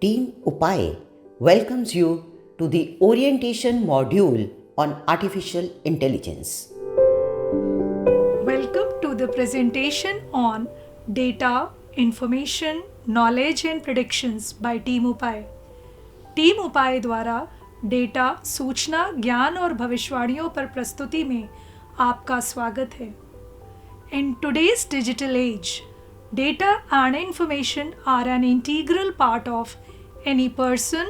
Team Upay welcomes you to the orientation module on artificial intelligence. Welcome to the presentation on Data, Information, Knowledge and Predictions by Team Upay. Team उपाय द्वारा data, सूचना, ज्ञान और भविष्यवाणियों पर प्रस्तुति में आपका स्वागत है. In today's digital age, data and information are an integral part of any person,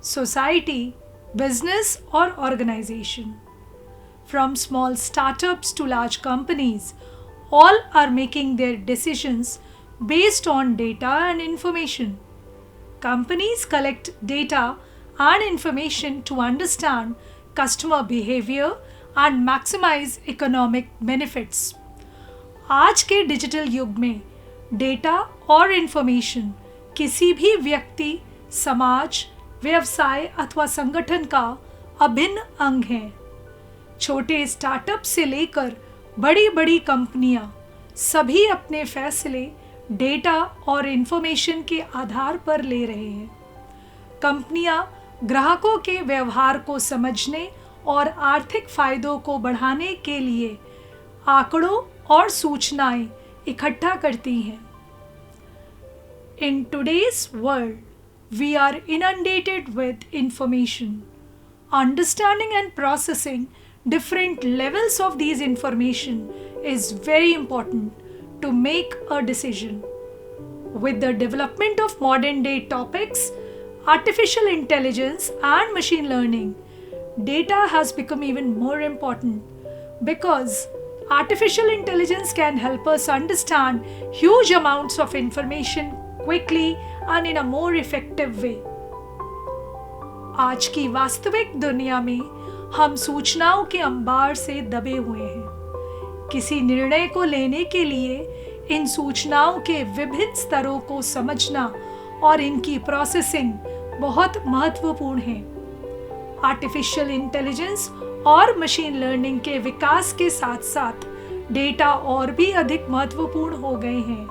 society, business or organization. From small startups to large companies, all are making their decisions based on data and information. Companies collect data and information to understand customer behavior and maximize economic benefits. आज के digital युग में data और information किसी भी व्यक्ति, समाज, व्यवसाय अथवा संगठन का अभिन्न अंग है. छोटे स्टार्टअप से लेकर बड़ी बड़ी कंपनियां सभी अपने फैसले डेटा और इंफॉर्मेशन के आधार पर ले रहे हैं. कंपनियां ग्राहकों के व्यवहार को समझने और आर्थिक फायदों को बढ़ाने के लिए आंकड़ों और सूचनाएं इकट्ठा करती हैं. In today's world, we are inundated with information. Understanding and processing different levels of these information is very important to make a decision. With the development of modern day topics, artificial intelligence and machine learning, data has become even more important because artificial intelligence can help us understand huge amounts of information quickly and in a more effective way. आज की वास्तविक दुनिया में हम सूचनाओं के अंबार से दबे हुए हैं. किसी निर्णय को लेने के लिए इन सूचनाओं के विभिन्न स्तरों को समझना और इनकी प्रोसेसिंग बहुत महत्वपूर्ण है. आर्टिफिशियल इंटेलिजेंस और मशीन लर्निंग के विकास के साथ साथ डेटा और भी अधिक महत्वपूर्ण हो गए हैं,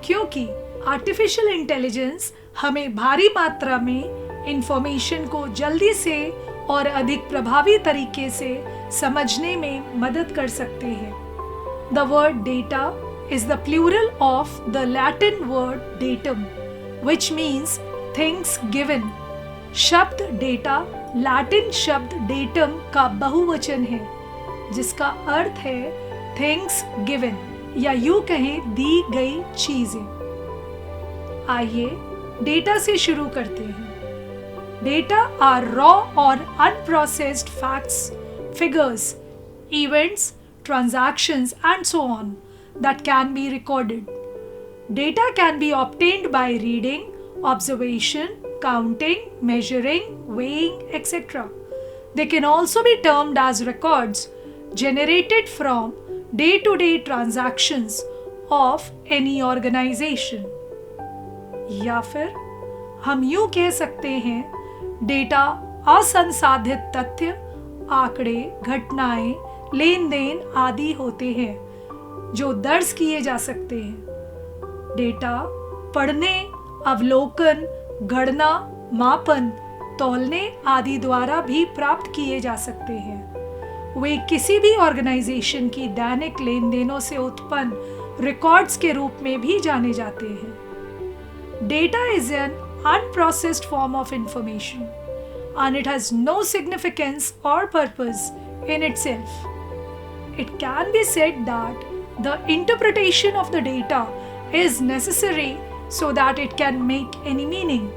क्योंकि आर्टिफिशियल इंटेलिजेंस हमें भारी मात्रा में इंफॉर्मेशन को जल्दी से और अधिक प्रभावी तरीके से समझने में मदद कर सकते हैं. The word data is the plural of the Latin word datum, which means things given. शब्द डेटा लैटिन शब्द datum का बहुवचन है, जिसका अर्थ है things given या यूं कहें दी गई चीजें. आइए डेटा से शुरू करते हैं. डेटा आर रॉ और unprocessed facts, figures, events, transactions and so on that can be recorded. Data can be obtained by reading, observation, counting, measuring, weighing, etc. They can also be termed as records generated from day-to-day transactions of any organization. या फिर हम यूं कह सकते हैं, data असंसाधित तथ्य, आंकड़े, घटनाएं, लेन देन आदि होते हैं जो दर्ज किए जा सकते हैं. डेटा पढ़ने, अवलोकन, गणना, मापन, तौलने आदि द्वारा भी प्राप्त किए जा सकते हैं. वे किसी भी ऑर्गेनाइजेशन की दैनिक लेन देनों से उत्पन्न रिकॉर्ड्स के रूप में भी जाने जाते हैं. Data is an unprocessed form of information and it has no significance or purpose in itself. It can be said that the interpretation of the data is necessary so that it can make any meaning.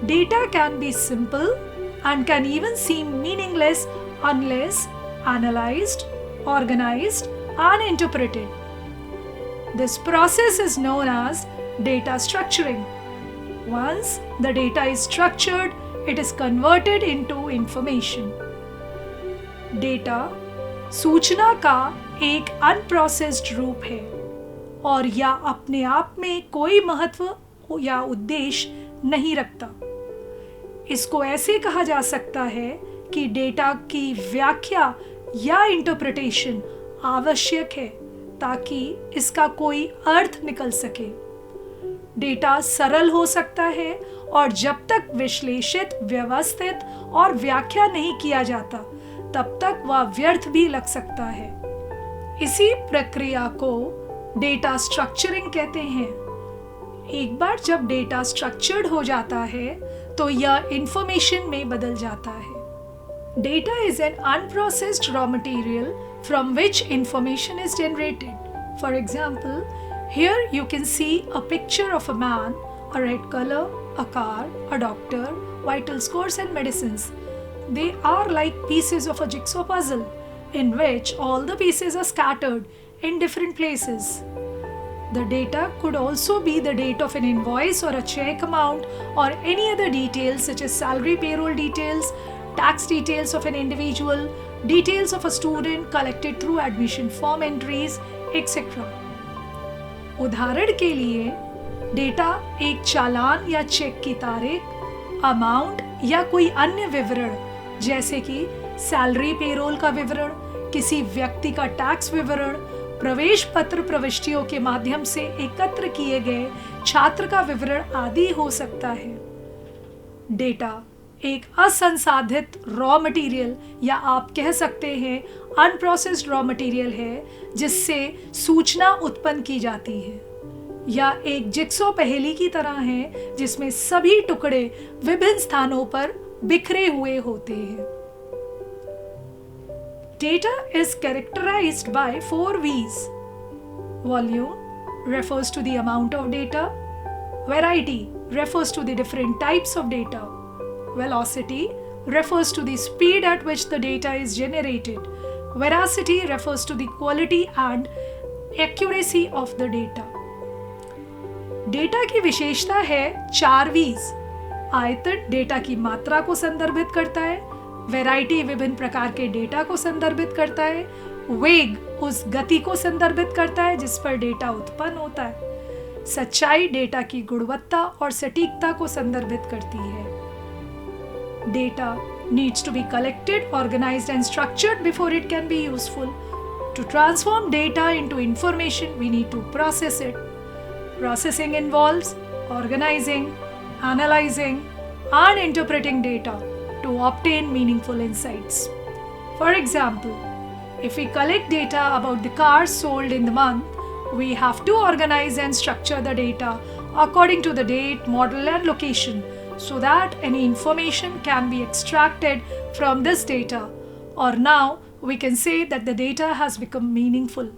Data can be simple and can even seem meaningless unless analyzed, organized, and interpreted. This process is known as data structuring. Once the data is structured, it is converted into information. Data सूचना का एक unprocessed रूप है और या अपने आप में कोई महत्व या उद्देश्य नहीं रखता. इसको ऐसे कहा जा सकता है कि डेटा की व्याख्या या इंटरप्रिटेशन आवश्यक है ताकि इसका कोई अर्थ निकल सके. डेटा सरल हो सकता है और जब तक विश्लेषित, व्यवस्थित और व्याख्या नहीं किया जाता तब तक वह व्यर्थ भी लग सकता है। इसी प्रक्रिया को डेटा स्ट्रक्चरिंग कहते हैं। एक बार जब डेटा स्ट्रक्चर्ड हो जाता है तो यह इंफॉर्मेशन में बदल जाता है। Data is an unprocessed raw material from which information is generated. For example, here you can see a picture of a man, a red color, a car, a doctor, vital scores and medicines. They are like pieces of a jigsaw puzzle in which all the pieces are scattered in different places. The data could also be the date of an invoice or a check amount or any other details such as salary, payroll details, tax details of an individual, details of a student collected through admission form entries, etc. उदाहरण के लिए data एक चालान या check की तारीख, amount या कोई अन्य विवरण जैसे कि सैलरी, पेरोल का विवरण, किसी व्यक्ति का टैक्स विवरण, प्रवेश पत्र प्रविष्टियों के माध्यम से एकत्र किए गए छात्र का विवरण आदि हो सकता है। डेटा एक असंसाधित रॉ मटेरियल या आप कह सकते हैं अनप्रोसेस्ड रॉ मटेरियल है जिससे सूचना उत्पन्न की जाती है, या एक जिक्सॉ पहेली की तरह है जिसमें सभी टुकड़े विभिन्न स्थानों पर बिखरे हुए होते हैं। Data is characterized by 4 V's. Volume refers to the amount of data. Variety refers to the different types of data. Velocity refers to the speed at which the data is generated. Veracity refers to the quality and accuracy of the data. Data की विशेषता है 4 V's. आयतन data की मात्रा को संदर्भित करता है, वैरायटी विभिन्न प्रकार के डेटा को संदर्भित करता है, वेग उस गति को संदर्भित करता है जिस पर डेटा उत्पन्न होता है, सच्चाई डेटा की गुणवत्ता और सटीकता को संदर्भित करती है। Data needs to be collected, organized and structured before it can be useful. To transform data into information, we need to process it. Processing involves organizing, analyzing, and interpreting data to obtain meaningful insights. For example, if we collect data about the cars sold in the month, we have to organize and structure the data according to the date, model, and location, so that any information can be extracted from this data, or now we can say that the data has become meaningful.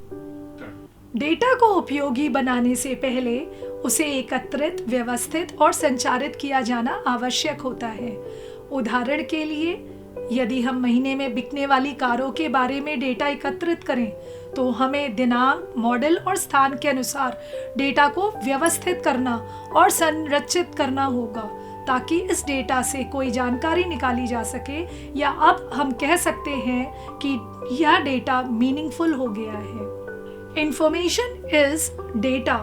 Data को उपयोगी बनाने से पहले उसे एकत्रित, व्यवस्थित और संचारित किया जाना आवश्यक होता है। उदाहरण के लिए, यदि हम महीने में बिकने वाली कारों के बारे में डेटा एकत्रित करें तो हमें दिनांक, मॉडल और स्थान के अनुसार डेटा को व्यवस्थित करना और संरचित करना होगा ताकि इस डेटा से कोई जानकारी निकाली जा सके, या अब हम कह सकते हैं कि यह डेटा मीनिंगफुल हो गया है। Information is data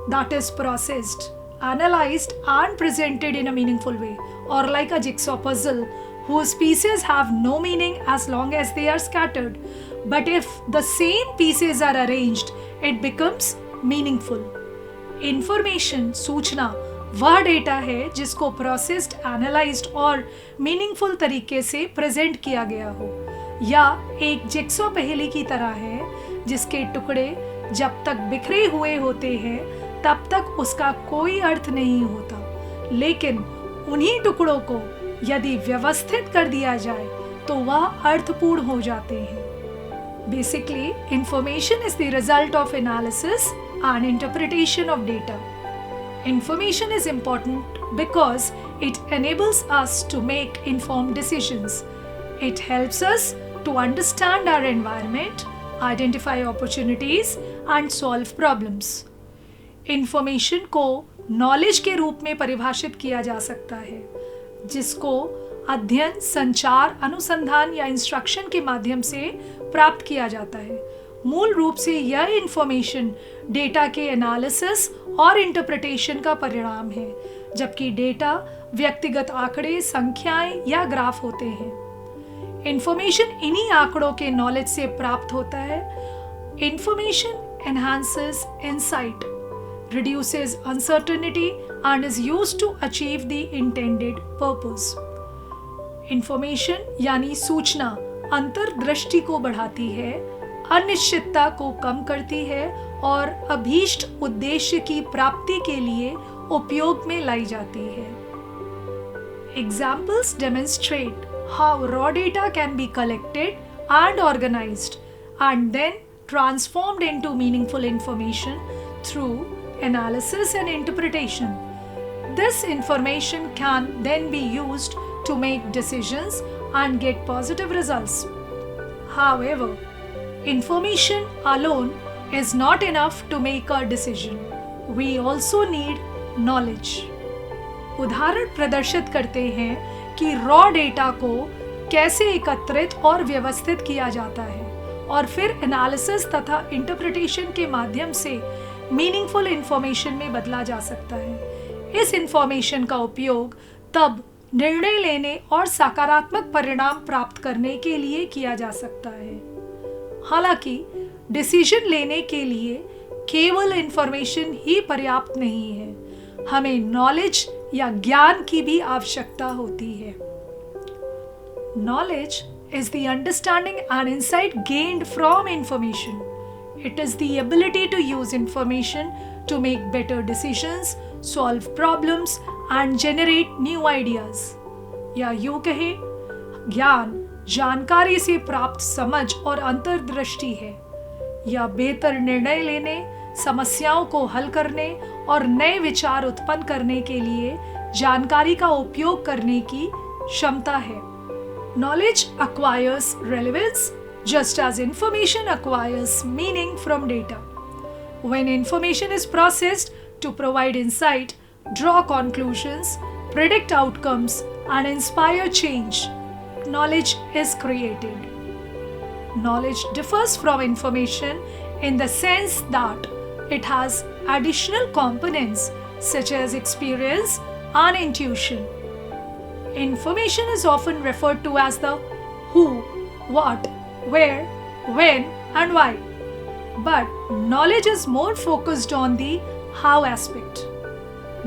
that is processed, analyzed and presented in a meaningful way, or like a jigsaw puzzle whose pieces have no meaning as long as they are scattered. But if the same pieces are arranged, it becomes meaningful. Information, सूचना, वह data है जिसको processed, analysed और meaningful तरीके से present किया गया हो, या एक जिक्सॉ पहेली की तरह है जिसके टुकड़े जब तक बिखरे हुए होते हैं तब तक उसका कोई अर्थ नहीं होता, लेकिन उन्हीं टुकड़ों को यदि व्यवस्थित कर दिया जाए तो वह अर्थपूर्ण हो जाते हैं। Basically, information is the result of analysis and interpretation of data. Information is important because it enables us to make informed decisions. It helps us to understand our environment, identify opportunities and solve problems. Information को knowledge के रूप में परिभाषित किया जा सकता है, जिसको अध्ययन, संचार, अनुसंधान या इंस्ट्रक्शन के माध्यम से प्राप्त किया जाता है। मूल रूप से यह इंफॉर्मेशन डेटा के एनालिसिस और इंटरप्रिटेशन का परिणाम है, जबकि डेटा व्यक्तिगत आंकड़े, संख्याएं या ग्राफ होते हैं। इंफॉर्मेशन इन्हीं आंकड़ों के नॉलेज से प्राप्त होता है। Information enhances insight, reduces uncertainty and is used to achieve the intended purpose. Information यानी सूचना अंतर्दृष्टि को बढ़ाती है, अनिश्चितता को कम करती है और अभीष्ट उद्देश्य की प्राप्ति के लिए उपयोग में लाई जाती है. Examples demonstrate how raw data can be collected and organized and then transformed into meaningful information through analysis and interpretation. This information can then be used to make decisions and get positive results. However, information alone is not enough to make a decision. We also need knowledge. उदाहरण प्रदर्शित करते हैं कि raw data को कैसे एकत्रित और व्यवस्थित किया जाता है और फिर एनालिसिस तथा इंटरप्रिटेशन के माध्यम से मीनिंगफुल इंफॉर्मेशन में बदला जा सकता है. इस इंफॉर्मेशन का उपयोग तब निर्णय लेने और सकारात्मक परिणाम प्राप्त करने के लिए किया जा सकता है. हालांकि डिसीजन लेने के लिए केवल इंफॉर्मेशन ही पर्याप्त नहीं है, हमें नॉलेज या ज्ञान की भी आवश्यकता होती है. Knowledge is the understanding and insight gained from information. It is the ability to use information to make better decisions, solve problems and generate new ideas. या यूं कहे, ज्ञान जानकारी से प्राप्त समझ और अंतर्दृष्टि है या बेहतर निर्णय लेने, समस्याओं को हल करने और नए विचार उत्पन्न करने के लिए जानकारी का उपयोग करने की क्षमता है. Knowledge acquires relevance just as information acquires meaning from data. When information is processed to provide insight, draw conclusions, predict outcomes, and inspire change, knowledge is created. Knowledge differs from information in the sense that it has additional components such as experience and intuition. Information is often referred to as the who, what, where, when, and why. But knowledge is more focused on the how aspect.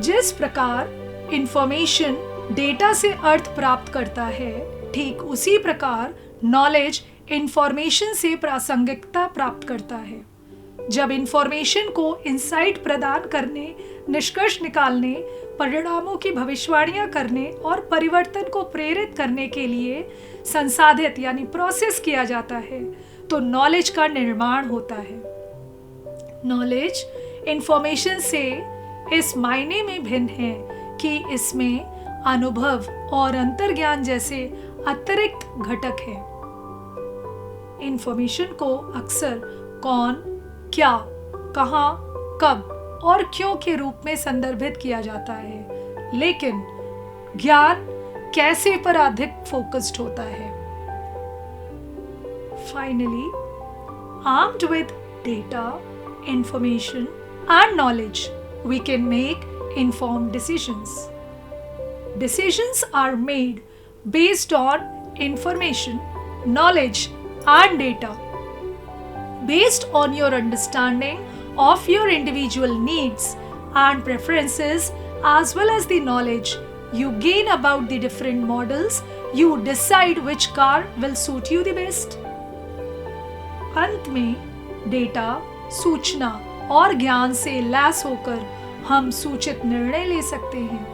जिस प्रकार information data से अर्थ प्राप्त करता है, ठीक उसी प्रकार knowledge information से प्रासंगिकता प्राप्त करता है. जब इंफॉर्मेशन को इंसाइट प्रदान करने, निष्कर्ष निकालने, परिणामों की भविष्यवाणियां करने और परिवर्तन को प्रेरित करने के लिए संसाधित यानी प्रोसेस किया जाता है, तो नॉलेज का निर्माण होता है. नॉलेज इंफॉर्मेशन से इस मायने में भिन्न है कि इसमें अनुभव और अंतर्ज्ञान जैसे अतिरिक्त घटक हैं. इंफॉर्मेशन को अक्सर कौन, क्या, कहां, कब और क्यों के रूप में संदर्भित किया जाता है, लेकिन ज्ञान कैसे पर अधिक फोकस्ड होता है. Finally, armed with data, information and knowledge, we can make informed decisions. Decisions are made based on information, knowledge, and data. Based on your understanding of your individual needs and preferences, as well as the knowledge you gain about the different models, you decide which car will suit you the best. अंत में data, सूचना और ज्ञान से lace होकर हम सूचित निर्णय ले सकते हैं.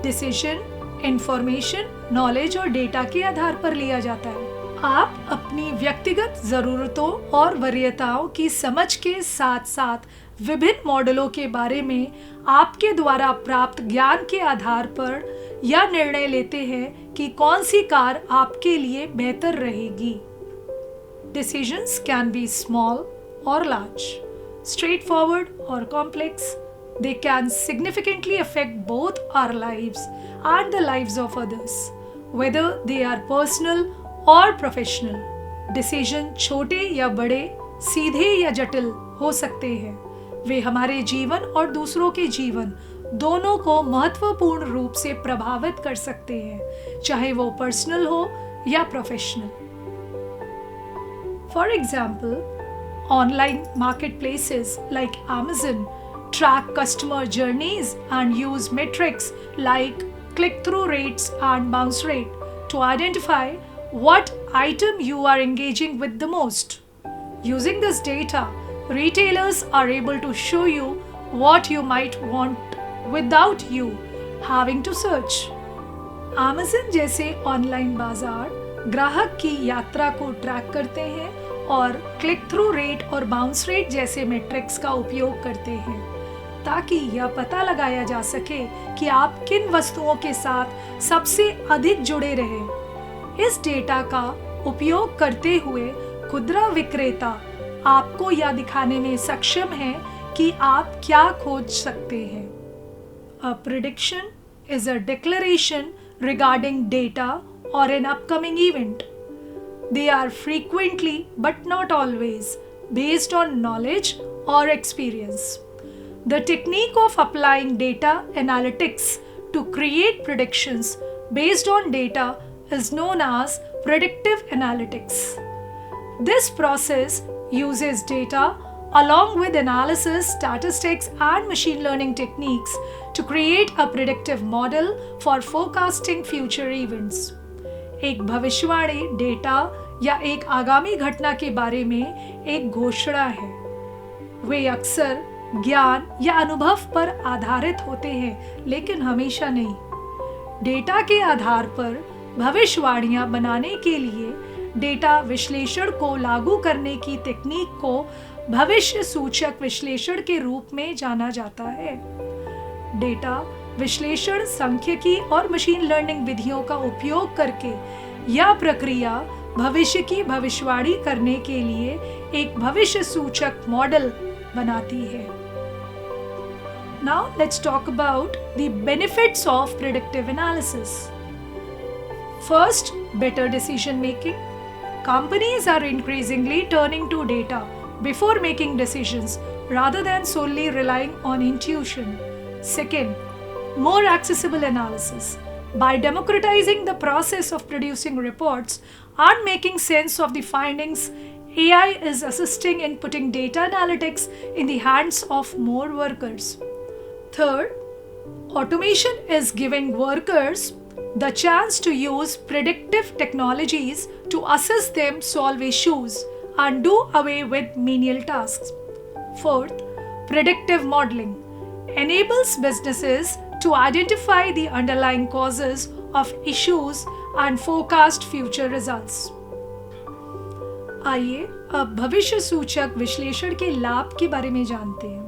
डिसीजन इंफॉर्मेशन, नॉलेज और डेटा के आधार पर लिया जाता है. आप अपनी व्यक्तिगत जरूरतों और वरीयताओं की समझ के साथ साथ विभिन्न मॉडलों के बारे में आपके द्वारा प्राप्त ज्ञान के आधार पर यह निर्णय लेते हैं कि कौन सी कार आपके लिए बेहतर रहेगी. Decisions can be small or large, straightforward or complex. They can significantly affect both our lives and the lives of others, whether they are personal or professional. Decision छोटे या बड़े, सीधे या जटिल हो सकते हैं. वे हमारे जीवन और दूसरों के जीवन दोनों को महत्वपूर्ण रूप से प्रभावित कर सकते हैं, चाहे वो पर्सनल हो या professional. For example, online marketplaces like Amazon track customer journeys and use metrics like click-through rates and bounce rate to identify what item you are engaging with the most. Using this data, retailers are able to show you what you might want without you having to search. Amazon जैसे online बाजार ग्राहक की यात्रा को track करते हैं और click through rate और बाउंस रेट जैसे मैट्रिक्स का उपयोग करते हैं ताकि यह पता लगाया जा सके कि आप किन वस्तुओं के साथ सबसे अधिक जुड़े रहे। इस डेटा का उपयोग करते हुए खुदरा विक्रेता आपको यह दिखाने में सक्षम है कि आप क्या खोज सकते हैं। A prediction is a declaration regarding data or an upcoming event. They are frequently, but not always, based on knowledge or experience. The technique of applying data analytics to create predictions based on data is known as predictive analytics. This process uses data along with analysis, statistics, and machine learning techniques to create a predictive model for forecasting future events. एक भविष्यवाणी data या एक आगामी घटना के बारे में एक घोषणा है। वे अक्सर ज्ञान या अनुभव पर आधारित होते हैं, लेकिन हमेशा नहीं। डेटा के आधार पर भविष्यवाणियां बनाने के लिए डेटा विश्लेषण को लागू करने की तकनीक को भविष्य सूचक विश्लेषण के रूप में जाना जाता है। डेटा विश्लेषण सांख्यिकी और मशीन लर्निंग विधियों का उपयोग करके यह प्रक्रिया भविष्य की भविष्यवाणी करने के लिए एक भविष्य सूचक मॉडल बनाती है। Now let's talk about the benefits of predictive analysis. First, better decision making. Companies are increasingly turning to data before making decisions rather than solely relying on intuition. Second, more accessible analysis. By democratizing the process of producing reports and making sense of the findings, AI is assisting in putting data analytics in the hands of more workers. Third, automation is giving workers the chance to use predictive technologies to assist them solve issues and do away with menial tasks. Fourth, predictive modeling enables businesses to identify the underlying causes of issues and forecast future results. आइए अब भविष्य सूचक विश्लेषण के लाभ के बारे में जानते हैं।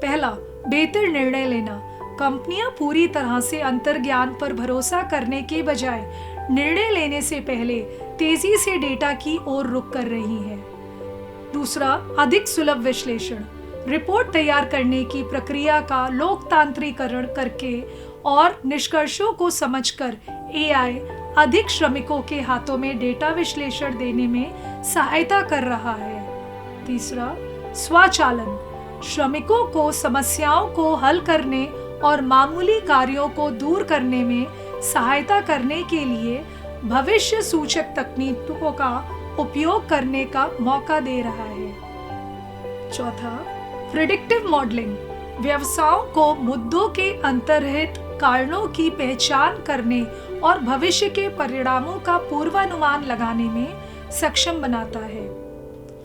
पहला, बेहतर निर्णय लेना। कंपनियां पूरी तरह से अंतर्ज्ञान पर भरोसा करने के बजाय निर्णय लेने से पहले तेजी से डेटा की ओर रुख कर रही हैं। दूसरा, अधिक सुलभ विश्लेषण। रिपोर्ट तैयार करने की प्रक्रिया का लोकतांत्रिकरण करके और निष्कर्षों को समझकर एआई अधिक श्रमिकों के हाथों में डेटा विश्लेषण देने में सहायता कर रहा है। तीसरा, स्वचालन। श्रमिकों को समस्याओं को हल करने और मामूली कार्यों को दूर करने में सहायता करने के लिए भविष्य सूचक तकनीकों का उपयोग करने का मौका दे रहा है। चौथा, प्रिडिक्टिव मॉडलिंग। व्यवसायों को मुद्दों के अंतर्निहित कारणों की पहचान करने और भविष्य के परिणामों का पूर्वानुमान लगाने में सक्षम बनाता है।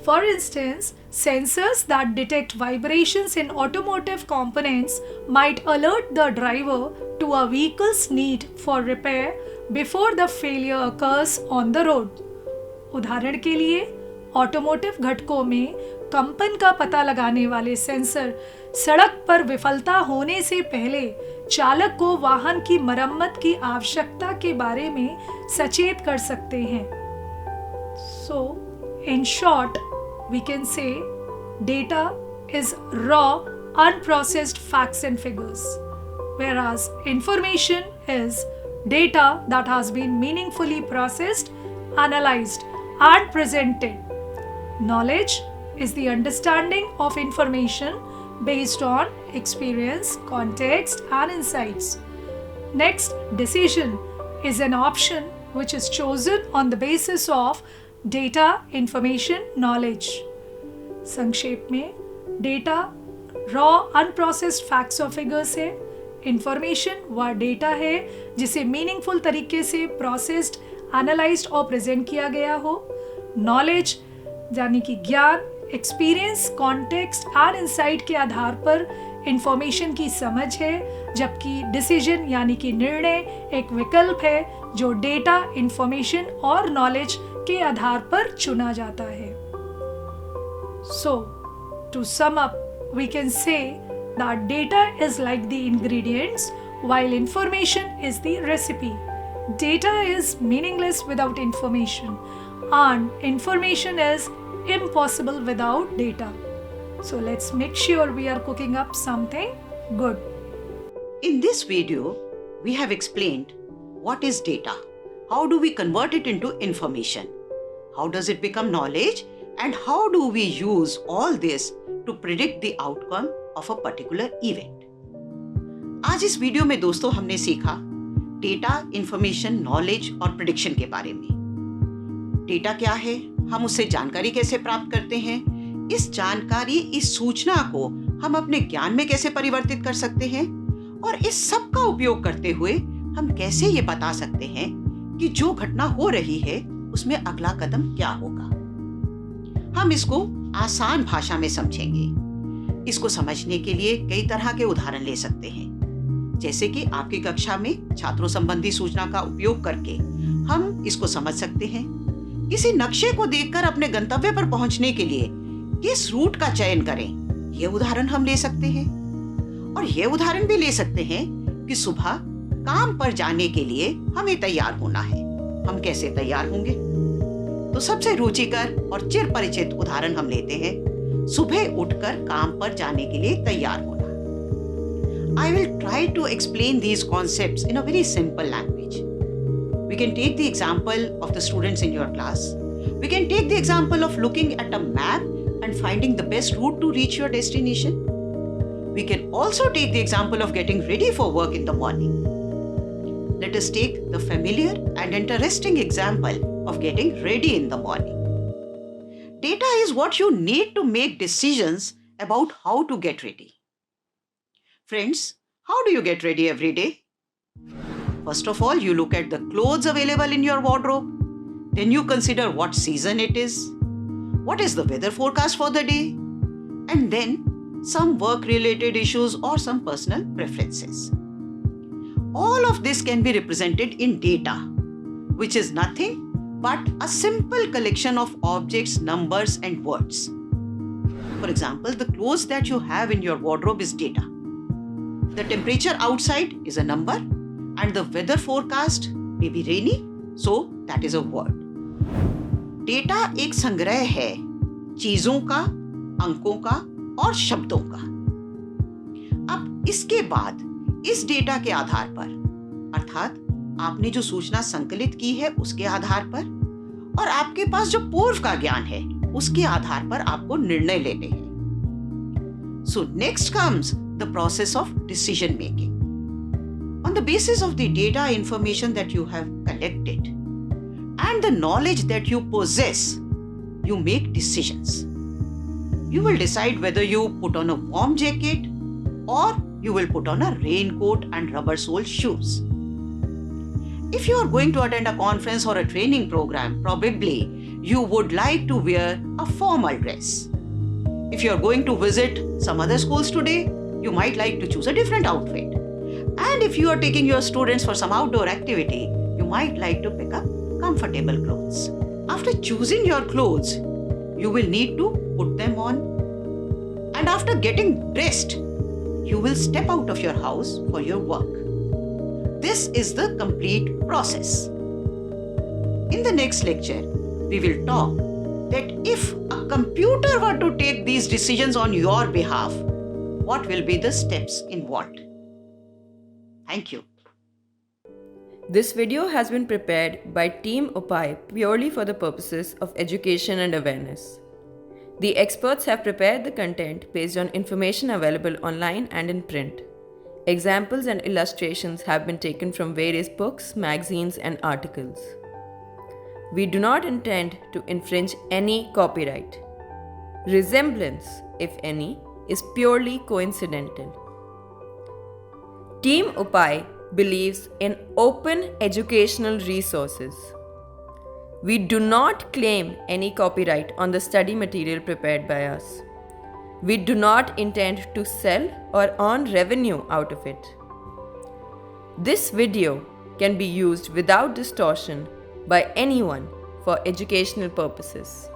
For instance, sensors that detect vibrations in automotive components might alert the driver to a vehicle's need for repair before the failure occurs on the road. उदाहरण के लिए, ऑटोमोटिव घटकों में कंपन का पता लगाने वाले सेंसर सड़क पर विफलता होने से पहले चालक को वाहन की मरम्मत की आवश्यकता के बारे में सचेत कर सकते हैं। So, in short, we can say data is raw, unprocessed facts and figures, whereas information is data that has been meaningfully processed, analyzed, and presented. Knowledge is the understanding of information based on experience, context, and insights. Next, decision is an option which is chosen on the basis of data, information, knowledge. संक्षेप में, data raw unprocessed facts और figures है। Information वह data है जिसे meaningful तरीके से processed, analysed और प्रेजेंट किया गया हो। नॉलेज यानी कि ज्ञान, एक्सपीरियंस, कॉन्टेक्स्ट एंड इंसाइट के आधार पर इंफॉर्मेशन की समझ है, जबकि डिसीजन यानी कि निर्णय एक विकल्प है जो डेटा, इंफॉर्मेशन और नॉलेज के आधार पर चुना जाता है। So, to sum up, we can say that data is like the ingredients while information is the recipe. Data is meaningless without information, and information is impossible without data. So let's make sure we are cooking up something good. In this video, we have explained what is data, how do we convert it into information, how does it become knowledge, and how do we use all this to predict the outcome of a particular event. आज इस video में दोस्तों हमने सीखा data, information, knowledge और prediction के बारे में। डेटा क्या है, हम उससे जानकारी कैसे प्राप्त करते हैं, इस जानकारी, इस सूचना को हम अपने ज्ञान में कैसे परिवर्तित कर सकते हैं, और इस सब का उपयोग करते हुए हम कैसे ये बता सकते हैं कि जो घटना हो रही है उसमें अगला कदम क्या होगा। हम इसको आसान भाषा में समझेंगे। इसको समझने के लिए कई तरह के उदाहरण ले सकते हैं, जैसे कि आपकी कक्षा में छात्रों संबंधी सूचना का उपयोग करके हम इसको समझ सकते हैं। किसी नक्शे को देखकर अपने गंतव्य पर पहुंचने के लिए किस रूट का चयन करें, यह उदाहरण हम ले सकते हैं। और यह उदाहरण भी ले सकते हैं कि सुबह काम पर जाने के लिए हमें तैयार होना है, हम कैसे तैयार होंगे। तो सबसे रुचिकर और चिर परिचित उदाहरण हम लेते हैं सुबह उठकर काम पर जाने के लिए तैयार होना। I will try to explain these concepts in a very simple language. We can take the example of the students in your class. We can take the example of looking at a map and finding the best route to reach your destination. We can also take the example of getting ready for work in the morning. Let us take the familiar and interesting example of getting ready in the morning. Data is what you need to make decisions about how to get ready. Friends, how do you get ready every day? First of all, you look at the clothes available in your wardrobe. Then you consider what season it is. What is the weather forecast for the day? And then some work-related issues or some personal preferences. All of this can be represented in data, which is nothing but a simple collection of objects, numbers, and words. For example, the clothes that you have in your wardrobe is data. The temperature outside is a number, and the weather forecast may be rainy, so that is a word. Data एक संग्रह है चीजों का, अंकों का और शब्दों का। अब इसके बाद इस डेटा के आधार पर, अर्थात आपने जो सूचना संकलित की है उसके आधार पर और आपके पास जो पूर्व का ज्ञान है उसके आधार पर आपको निर्णय लेने हैं। So next comes the process of decision making. On the basis of the data information that you have collected and the knowledge that you possess, you make decisions. You will decide whether you put on a warm jacket or you will put on a raincoat and rubber sole shoes. If you are going to attend a conference or a training program, probably you would like to wear a formal dress. If you are going to visit some other schools today, you might like to choose a different outfit. And if you are taking your students for some outdoor activity, you might like to pick up comfortable clothes. After choosing your clothes, you will need to put them on. And after getting dressed, you will step out of your house for your work. This is the complete process. In the next lecture, we will talk that if a computer were to take these decisions on your behalf, what will be the steps involved? Thank you. This video has been prepared by Team Upai purely for the purposes of education and awareness. The experts have prepared the content based on information available online and in print. Examples and illustrations have been taken from various books, magazines, and articles. We do not intend to infringe any copyright. Resemblance, if any, is purely coincidental. Team Upai believes in open educational resources. We do not claim any copyright on the study material prepared by us. We do not intend to sell or earn revenue out of it. This video can be used without distortion by anyone for educational purposes.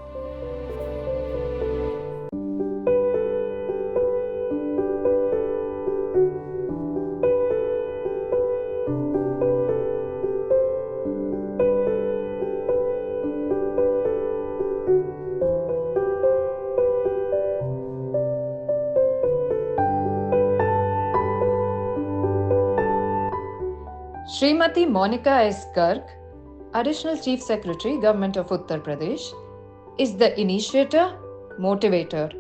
Srimati Monica S. Garg, Additional Chief Secretary, Government of Uttar Pradesh, is the initiator, motivator,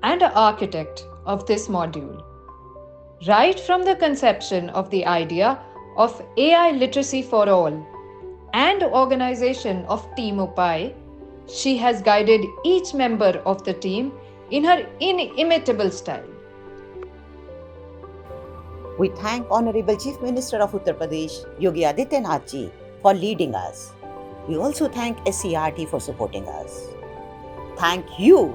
and architect of this module. Right from the conception of the idea of AI literacy for all and organization of Team Upai, she has guided each member of the team in her inimitable style. We thank Honorable Chief Minister of Uttar Pradesh, Yogi Adityanath ji, for leading us. We also thank SCRT for supporting us. Thank you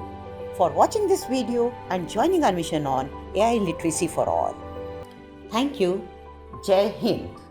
for watching this video and joining our mission on AI literacy for all. Thank you. Jai Hind.